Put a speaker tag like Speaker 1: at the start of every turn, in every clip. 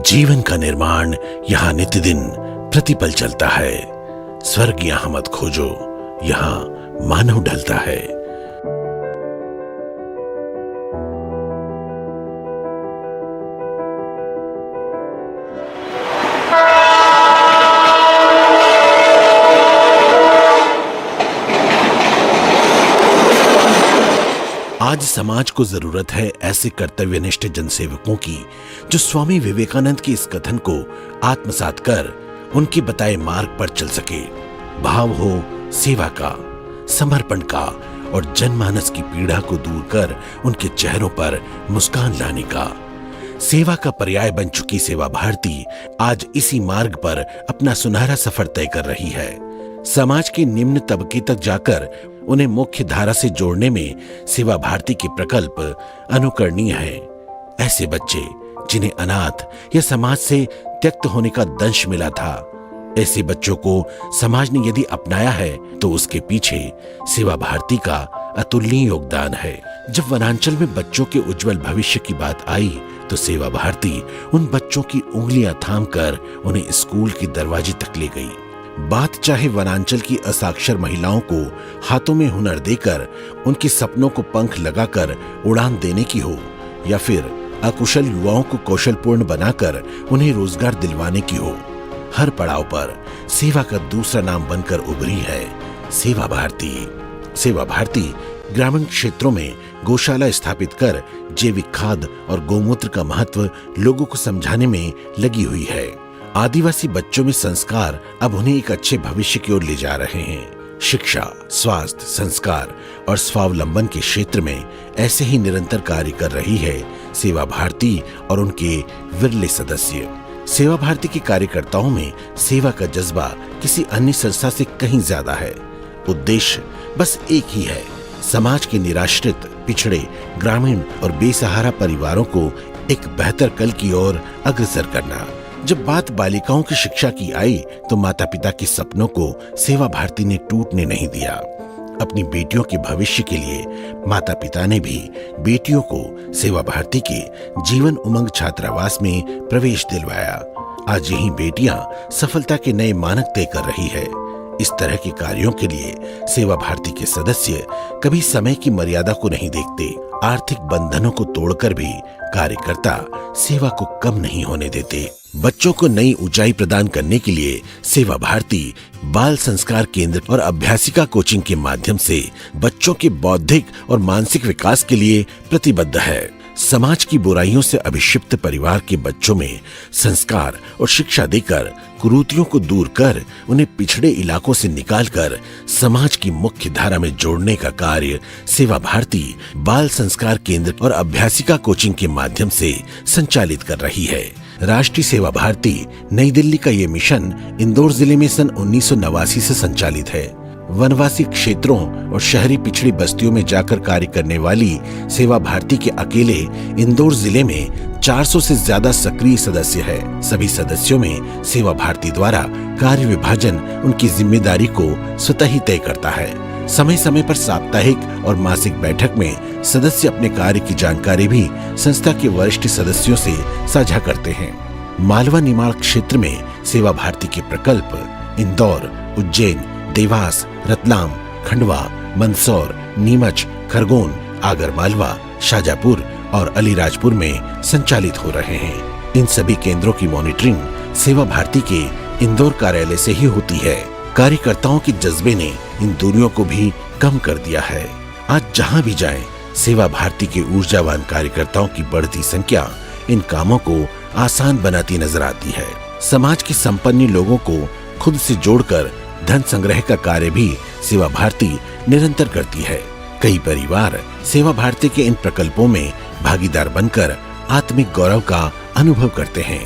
Speaker 1: जीवन का निर्माण यहाँ नित्य दिन प्रतिपल चलता है। स्वर्ग यहाँ मत खोजो, यहाँ मानव ढलता है। आज समाज को जरूरत है ऐसे कर्तव्यनिष्ठ जनसेवकों की जो स्वामी विवेकानंद के इस कथन को आत्मसात कर उनके बताए मार्ग पर चल सके। भाव हो सेवा का, समर्पण का और जनमानस की पीड़ा को दूर कर उनके चेहरों पर मुस्कान लाने का। सेवा का पर्याय बन चुकी सेवा भारती आज इसी मार्ग पर अपना सुनहरा सफर तय कर रही है। समाज के निम्न तबके तक जाकर उन्हें मुख्य धारा से जोड़ने में सेवा भारती के प्रकल्प अनुकरणीय है। ऐसे बच्चे जिन्हें अनाथ या समाज से त्यक्त होने का दंश मिला था, ऐसे बच्चों को समाज ने यदि अपनाया है तो उसके पीछे सेवा भारती का अतुलनीय योगदान है। जब वनांचल में बच्चों के उज्जवल भविष्य की बात आई तो सेवा भारती उन बच्चों की उंगलियां थामकर उन्हें स्कूल के दरवाजे तक ले गई। बात चाहे वनांचल की असाक्षर महिलाओं को हाथों में हुनर देकर उनके सपनों को पंख लगाकर उड़ान देने की हो, या फिर अकुशल युवाओं को कौशलपूर्ण बनाकर उन्हें रोजगार दिलवाने की हो, हर पड़ाव पर सेवा का दूसरा नाम बनकर उभरी है सेवा भारती। सेवा भारती ग्रामीण क्षेत्रों में गौशाला स्थापित कर जैविक खाद और गौमूत्र का महत्व लोगों को समझाने में लगी हुई है। आदिवासी बच्चों में संस्कार अब उन्हें एक अच्छे भविष्य की ओर ले जा रहे हैं। शिक्षा, स्वास्थ्य, संस्कार और स्वावलंबन के क्षेत्र में ऐसे ही निरंतर कार्य कर रही है सेवा भारती और उनके विरले सदस्य। सेवा भारती के कार्यकर्ताओं में सेवा का जज्बा किसी अन्य संस्था से कहीं ज्यादा है। उद्देश्य बस एक ही है, समाज के निराश्रित, पिछड़े, ग्रामीण और बेसहारा परिवारों को एक बेहतर कल की ओर अग्रसर करना। जब बात बालिकाओं की शिक्षा की आई तो माता पिता के सपनों को सेवा भारती ने टूटने नहीं दिया। अपनी बेटियों के भविष्य के लिए माता पिता ने भी बेटियों को सेवा भारती के जीवन उमंग छात्रावास में प्रवेश दिलवाया। आज यही बेटियां सफलता के नए मानक तय कर रही है। इस तरह के कार्यों के लिए सेवा भारती के सदस्य कभी समय की मर्यादा को नहीं देखते। आर्थिक बंधनों को तोड़कर भी कार्यकर्ता सेवा को कम नहीं होने देते। बच्चों को नई ऊंचाई प्रदान करने के लिए सेवा भारती बाल संस्कार केंद्र और अभ्यासिका कोचिंग के माध्यम से बच्चों के बौद्धिक और मानसिक विकास के लिए प्रतिबद्ध है। समाज की बुराइयों से अभिषिप्त परिवार के बच्चों में संस्कार और शिक्षा देकर कुरीतियों को दूर कर उन्हें पिछड़े इलाकों से निकालकर समाज की मुख्य धारा में जोड़ने का कार्य सेवा भारती बाल संस्कार केंद्र और अभ्यासिका कोचिंग के माध्यम से संचालित कर रही है। राष्ट्रीय सेवा भारती नई दिल्ली का ये मिशन इंदौर जिले में सन 1989 से संचालित है। वनवासी क्षेत्रों और शहरी पिछड़ी बस्तियों में जाकर कार्य करने वाली सेवा भारती के अकेले इंदौर जिले में 400 से ज्यादा सक्रिय सदस्य है। सभी सदस्यों में सेवा भारती द्वारा कार्य विभाजन उनकी जिम्मेदारी को स्वतः ही तय करता है। समय समय पर साप्ताहिक और मासिक बैठक में सदस्य अपने कार्य की जानकारी भी संस्था के वरिष्ठ सदस्यों से साझा करते हैं। मालवा निमाड़ क्षेत्र में सेवा भारती के प्रकल्प इंदौर, उज्जैन, देवास, रतलाम, खंडवा, मंदसौर, नीमच, खरगोन, आगरमालवा, शाजापुर और अलीराजपुर में संचालित हो रहे हैं। इन सभी केंद्रों की मॉनिटरिंग सेवा भारती के इंदौर कार्यालय से ही होती है। कार्यकर्ताओं के जज्बे ने इन दूरियों को भी कम कर दिया है। आज जहां भी जाएं, सेवा भारती के ऊर्जावान कार्यकर्ताओं की बढ़ती संख्या इन कामों को आसान बनाती नजर आती है। समाज के संपन्न लोगों को खुद से जोड़कर धन संग्रह का कार्य भी सेवा भारती निरंतर करती है। कई परिवार सेवा भारती के इन प्रकल्पों में भागीदार बनकर आत्मिक गौरव का अनुभव करते हैं।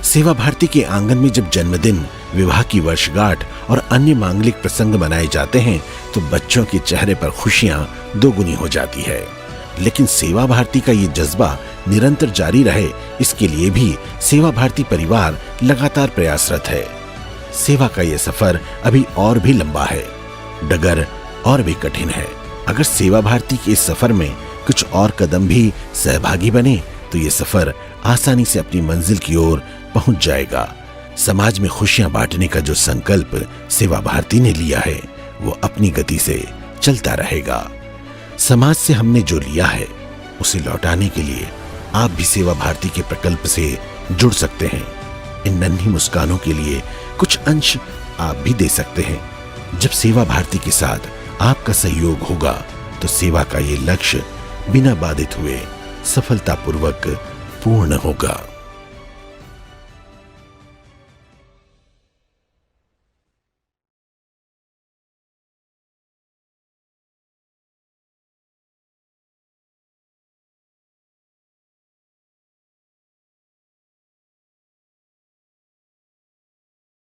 Speaker 1: सेवा भारती के आंगन में जब जन्मदिन, विवाह की वर्षगांठ और अन्य मांगलिक प्रसंग मनाए जाते हैं तो बच्चों के चेहरे पर खुशियां दोगुनी हो जाती है। लेकिन सेवा भारती का ये जज्बा निरंतर जारी रहे, इसके लिए भी सेवा भारती परिवार लगातार प्रयासरत है। सेवा का ये सफर अभी और भी लंबा है, डगर और भी कठिन है। अगर सेवा भारती के इस सफर में कुछ और कदम भी सहभागी बने तो ये सफर आसानी से अपनी मंजिल की ओर पहुंच जाएगा। समाज में खुशियां बांटने का जो संकल्प सेवा भारती ने लिया है वो अपनी गति से चलता रहेगा। समाज से हमने जो लिया है उसे लौटाने के लिए आप भी सेवा भारती के प्रकल्प से जुड़ सकते हैं। इन नन्ही मुस्कानों के लिए कुछ अंश आप भी दे सकते हैं। जब सेवा भारती के साथ आपका सहयोग होगा तो सेवा का ये लक्ष्य बिना बाधित हुए सफलतापूर्वक पूर्ण होगा।